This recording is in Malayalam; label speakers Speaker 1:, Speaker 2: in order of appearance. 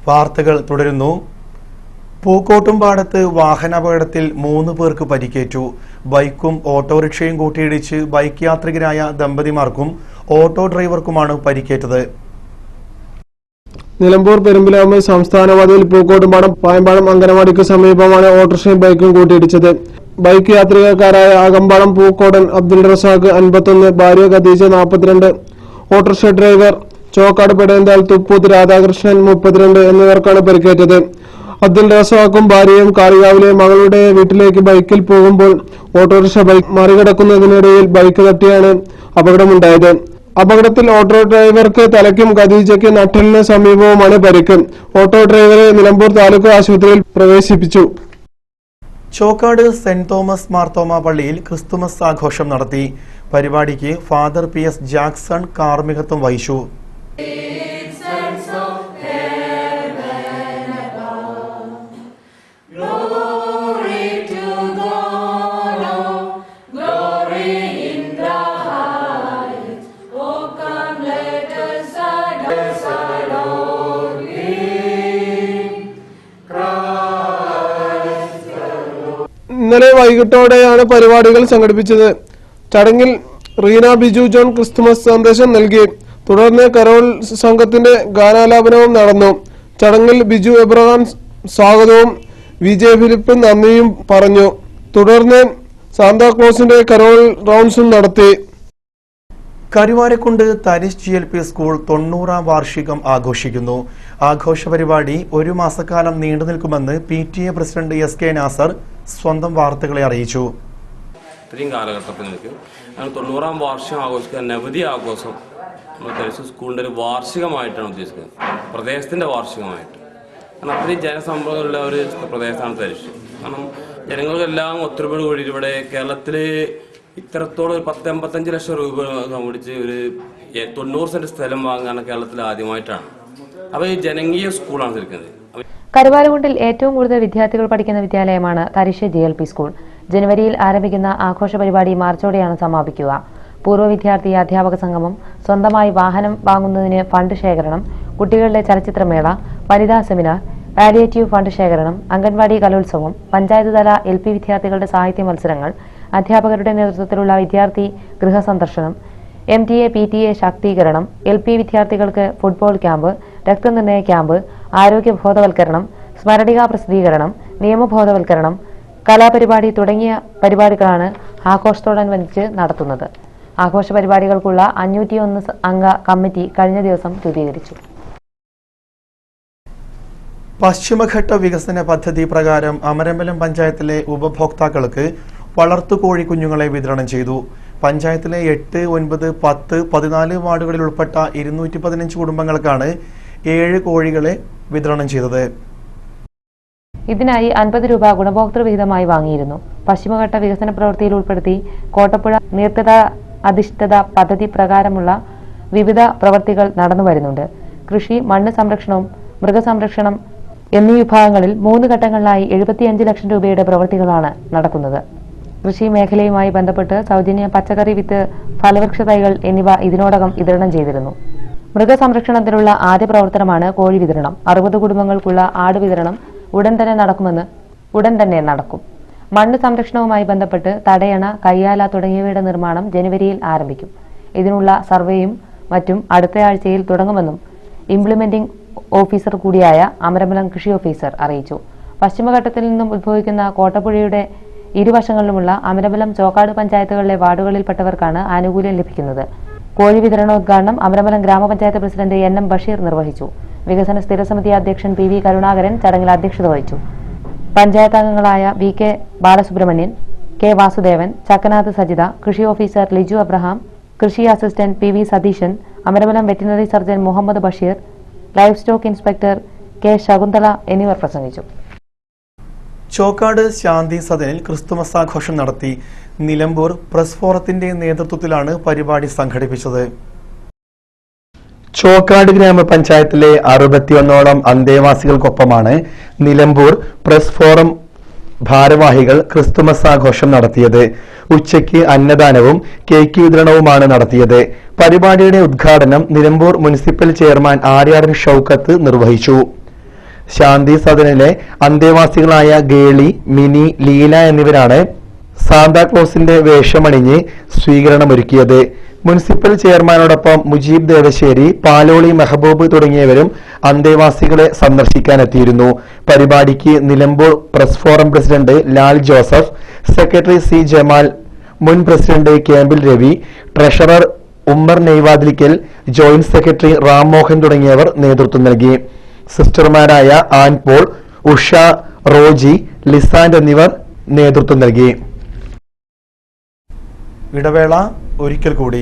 Speaker 1: വാർത്തകൾ തുടരുന്നു. പൂക്കോട്ടുംപാടത്ത് വാഹനാപകടത്തിൽ 3 പേർക്ക് പരിക്കേറ്റു. ബൈക്കും ഓട്ടോറിക്ഷയും കൂട്ടിയിടിച്ച് ബൈക്ക് യാത്രികരായ ദമ്പതിമാർക്കും ഓട്ടോ ഡ്രൈവർക്കുമാണ് പരിക്കേറ്റത്.
Speaker 2: നിലമ്പൂർ പെരുമ്പിലാവ് സംസ്ഥാനപാതയിൽ പൂക്കോട്ടുംപാടം പായമ്പാടം അംഗനവാടിക്ക് സമീപമാണ് ഓട്ടോറിക്ഷയും ബൈക്കും കൂട്ടിയിടിച്ചത്. ബൈക്ക് യാത്രികക്കാരായ അകമ്പാടം പൂക്കോടൻ അബ്ദുൾ റസാഖ് 51, ഭാര്യ ഖദീജ 42, ഓട്ടോറിക്ഷ ഡ്രൈവർ ചോക്കാട് പെടേന്താൽ തുപ്പൂത്ത് രാധാകൃഷ്ണൻ 32 എന്നിവർക്കാണ് പരിക്കേറ്റത്. അബ്ദുൾ റസാഖും ഭാര്യയും കാളികാവിലെ മകളുടെ വീട്ടിലേക്ക് ബൈക്കിൽ പോകുമ്പോൾ ഓട്ടോറിക്ഷ ബൈക്ക് മറികടക്കുന്നതിനിടയിൽ ബൈക്ക് തട്ടിയാണ് അപകടമുണ്ടായത്. അപകടത്തിൽ ഓട്ടോ ഡ്രൈവർക്ക് തലയ്ക്കും ഖദീജയ്ക്ക് നട്ടലിന് സമീപവുമാണ് പരിക്ക്. ഓട്ടോ ഡ്രൈവറെ നിലമ്പൂർ താലൂക്ക് ആശുപത്രിയിൽ പ്രവേശിപ്പിച്ചു.
Speaker 1: ചോക്കാട് സെന്റ് തോമസ് മാർത്തോമ പള്ളിയിൽ ക്രിസ്തുമസ് ആഘോഷം നടത്തി. പരിപാടിക്ക് ഫാദർ PS ജാക്സൺ കാർമ്മികത്വം വഹിച്ചു.
Speaker 2: ഇന്നലെ വൈകിട്ടോടെയാണ് പരിപാടികൾ സംഘടിപ്പിച്ചത്. ചടങ്ങിൽ റീന ബിജു ജോൺ ക്രിസ്തുമസ് സന്ദേശം നൽകി. തുടർന്ന് കരോൾ സംഘത്തിന്റെ ഗാനാലാപനവും നടന്നു. ചടങ്ങിൽ ബിജു എബ്രഹാം സ്വാഗതവും VJ ഫിലിപ്പ് നന്ദിയും പറഞ്ഞു. തുടർന്ന് സാന്താക്ലോസിന്റെ കരോൾ റൗണ്ട്സും നടത്തി.
Speaker 1: കരുവാരക്കുണ്ട് തരിശ് GLP സ്കൂൾ 90ാം വാർഷികം ആഘോഷിക്കുന്നു. ആഘോഷ പരിപാടി 1 മാസക്കാലം നീണ്ടു നിൽക്കുമെന്ന് PTA പ്രസിഡന്റ് SK നാസർ സ്വന്തം വാർത്തകളെ അറിയിച്ചു.
Speaker 3: ഇത്രയും കാലഘട്ടത്തിലേക്ക് 90ാം വാർഷികം ആഘോഷിക്കാൻ നവതി ആഘോഷം തരിശ് സ്കൂളിൻ്റെ ഒരു വാർഷികമായിട്ടാണ് ഉദ്ദേശിക്കുന്നത്. പ്രദേശത്തിൻ്റെ വാർഷികമായിട്ട്. കാരണം അത്രയും ജനസമ്പർക്കമുള്ള ഒരു പ്രദേശമാണ് തരിശ്. കാരണം ജനങ്ങൾക്കെല്ലാം ഒത്തൊരുപാട് കൂടി ഇവിടെ കേരളത്തിൽ ഇത്രത്തോളം 10-85 ലക്ഷം രൂപ കണ്ടുപിടിച്ച് ഒരു 90 സെന്റ് സ്ഥലം വാങ്ങാൻ കേരളത്തിൽ ആദ്യമായിട്ടാണ്. അപ്പോൾ ഈ ജനകീയ സ്കൂളാണ് ശരിക്കുന്നത്.
Speaker 4: കരുവാരക്കുണ്ടിൽ ഏറ്റവും കൂടുതൽ വിദ്യാർത്ഥികൾ പഠിക്കുന്ന വിദ്യാലയമാണ് തരിശ് GLP സ്കൂൾ. ജനുവരിയിൽ ആരംഭിക്കുന്ന ആഘോഷ പരിപാടി മാർച്ചോടെയാണ് സമാപിക്കുക. പൂർവ്വ വിദ്യാർത്ഥി അധ്യാപക സംഗമം, സ്വന്തമായി വാഹനം വാങ്ങുന്നതിന് ഫണ്ട് ശേഖരണം, കുട്ടികളുടെ ചലച്ചിത്രമേള, വനിതാ സെമിനാർ, പാലിയേറ്റീവ് ഫണ്ട് ശേഖരണം, അംഗൻവാടി കലോത്സവം, പഞ്ചായത്ത് തല LP വിദ്യാർത്ഥികളുടെ സാഹിത്യ മത്സരങ്ങൾ, അധ്യാപകരുടെ നേതൃത്വത്തിലുള്ള വിദ്യാർത്ഥി ഗൃഹസന്ദർശനം, MTA PTA ശാക്തീകരണം, LP വിദ്യാർത്ഥികൾക്ക് ഫുട്ബോൾ ക്യാമ്പ്, രക്തനിർണയ ക്യാമ്പ്, ആരോഗ്യ ബോധവൽക്കരണം, സ്മരണികാ പ്രസിദ്ധീകരണം, നിയമബോധവൽക്കരണം, കലാപരിപാടി തുടങ്ങിയ പരിപാടികളാണ് ആഘോഷത്തോടനുബന്ധിച്ച് നടത്തുന്നത്. ആഘോഷ പരിപാടികൾക്കുള്ള 501 അംഗ കമ്മിറ്റി കഴിഞ്ഞ ദിവസം രൂപീകരിച്ചു.
Speaker 1: പശ്ചിമഘട്ട വികസന പദ്ധതി പ്രകാരം അമരമ്പലം പഞ്ചായത്തിലെ ഉപഭോക്താക്കൾക്ക് വളർത്തുകോഴി കുഞ്ഞുങ്ങളെ വിതരണം ചെയ്തു. പഞ്ചായത്തിലെ 8, 9, 10, 14 വാർഡുകളിൽ ഉൾപ്പെട്ട 215 കുടുംബങ്ങൾക്കാണ് 7 കോഴികളെ വിതരണം ചെയ്തത്.
Speaker 4: ഇതിനായി 50 രൂപ ഗുണഭോക്തൃ വിഹിതമായി വാങ്ങിയിരുന്നു. പശ്ചിമഘട്ട വികസന പ്രവൃത്തിയിൽ ഉൾപ്പെടുത്തി കോട്ടപ്പുഴ നീർത്തട അധിഷ്ഠിത പദ്ധതി പ്രകാരമുള്ള വിവിധ പ്രവൃത്തികൾ നടന്നു വരുന്നുണ്ട്. കൃഷി, മണ്ണ് സംരക്ഷണവും മൃഗസംരക്ഷണം എന്നീ വിഭാഗങ്ങളിൽ 3 ഘട്ടങ്ങളിലായി 75 ലക്ഷം രൂപയുടെ പ്രവൃത്തികളാണ് നടക്കുന്നത്. കൃഷി മേഖലയുമായി ബന്ധപ്പെട്ട് സൗജന്യ പച്ചക്കറി വിത്ത്, ഫലവൃക്ഷ തൈകൾ എന്നിവ ഇതിനോടകം വിതരണം ചെയ്തിരുന്നു. മൃഗസംരക്ഷണത്തിനുള്ള ആദ്യ പ്രവർത്തനമാണ് കോഴി വിതരണം. 60 കുടുംബങ്ങൾക്കുള്ള ആട് വിതരണം ഉടൻ തന്നെ നടക്കും. മണ്ണ് സംരക്ഷണവുമായി ബന്ധപ്പെട്ട് തടയണ, കയ്യാല തുടങ്ങിയവയുടെ നിർമ്മാണം ജനുവരിയിൽ ആരംഭിക്കും. ഇതിനുള്ള സർവേയും മറ്റും അടുത്തയാഴ്ചയിൽ തുടങ്ങുമെന്നും ഇംപ്ലിമെന്റിംഗ് ഓഫീസർ കൂടിയായ അമരമ്പലം കൃഷി ഓഫീസർ അറിയിച്ചു. പശ്ചിമഘട്ടത്തിൽ നിന്നും ഉദ്ഭവിക്കുന്ന കോട്ടപ്പുഴയുടെ ഇരുവശങ്ങളിലുമുള്ള അമരമ്പലം, ചോക്കാട് പഞ്ചായത്തുകളിലെ വാർഡുകളിൽപ്പെട്ടവർക്കാണ് ആനുകൂല്യം ലഭിക്കുന്നത്. കോഴി വിതരണോദ്ഘാടനം അമരമ്പലം ഗ്രാമപഞ്ചായത്ത് പ്രസിഡന്റ് NM ബഷീർ നിർവഹിച്ചു. വികസന സ്ഥിരസമിതി അധ്യക്ഷൻ PV കരുണാകരൻ ചടങ്ങിൽ അധ്യക്ഷത വഹിച്ചു. പഞ്ചായത്ത് അംഗങ്ങളായ VK ബാലസുബ്രഹ്മണ്യൻ, K വാസുദേവൻ, ചക്കനാഥ് സജിത, കൃഷി ഓഫീസർ ലിജു അബ്രഹാം, കൃഷി assistant PV Satheesan, Amarambalam veterinary surgeon Muhammad Basheer, livestock inspector K Shakunthala എന്നിവർ പ്രസംഗിച്ചു.
Speaker 1: ചോക്കാട് ശാന്തി സദനിൽ ക്രിസ്തുമസ് ആഘോഷം നടത്തി. നിലമ്പൂർ പ്രസ് ഫോറത്തിന്റെ നേതൃത്വത്തിലാണ് പരിപാടി സംഘടിപ്പിച്ചത്. ചോക്കാട് ഗ്രാമപഞ്ചായത്തിലെ 61ഓളം അന്തേവാസികൾക്കൊപ്പമാണ് നിലമ്പൂർ പ്രസ് ഫോറം ഭാരവാഹികൾ ക്രിസ്തുമസ് ആഘോഷം നടത്തിയത്. ഉച്ചയ്ക്ക് അന്നദാനവും കേക്ക് വിതരണവുമാണ് നടത്തിയത്. പരിപാടിയുടെ ഉദ്ഘാടനം നിലമ്പൂർ മുനിസിപ്പൽ ചെയർമാൻ ആര്യാടൻ ഷൌക്കത്ത് നിർവഹിച്ചു. ശാന്തി സദനിലെ അന്തേവാസികളായ ഗേളി, മിനി, ലീല എന്നിവരാണ് സാന്താക്ലോസിന്റെ വേഷമണിഞ്ഞ് സ്വീകരണമൊരുക്കിയത്. മുനിസിപ്പൽ ചെയർമാനോടൊപ്പം മുജീബ് ദേവശ്ശേരി, പാലോളി മെഹബൂബ് തുടങ്ങിയവരും അന്തേവാസികളെ സന്ദർശിക്കാനെത്തിയിരുന്നു. പരിപാടിക്ക് Nilambur press forum president Lal Joseph, secretary C Jamal, മുൻ പ്രസിഡന്റ് ക്യാമ്പിൽ Ravi, treasurer Ummer Neyvathilikkal, joint secretary Ram Mohan തുടങ്ങിയവർ നേതൃത്വം നൽകി. സിസ്റ്റർമാരായ ആൻ പോൾ, ഉഷ, റോജി, ലിസാൻഡ് എന്നിവർ നേതൃത്വം നൽകി. ഇടവേള ഒരിക്കൽ കൂടി.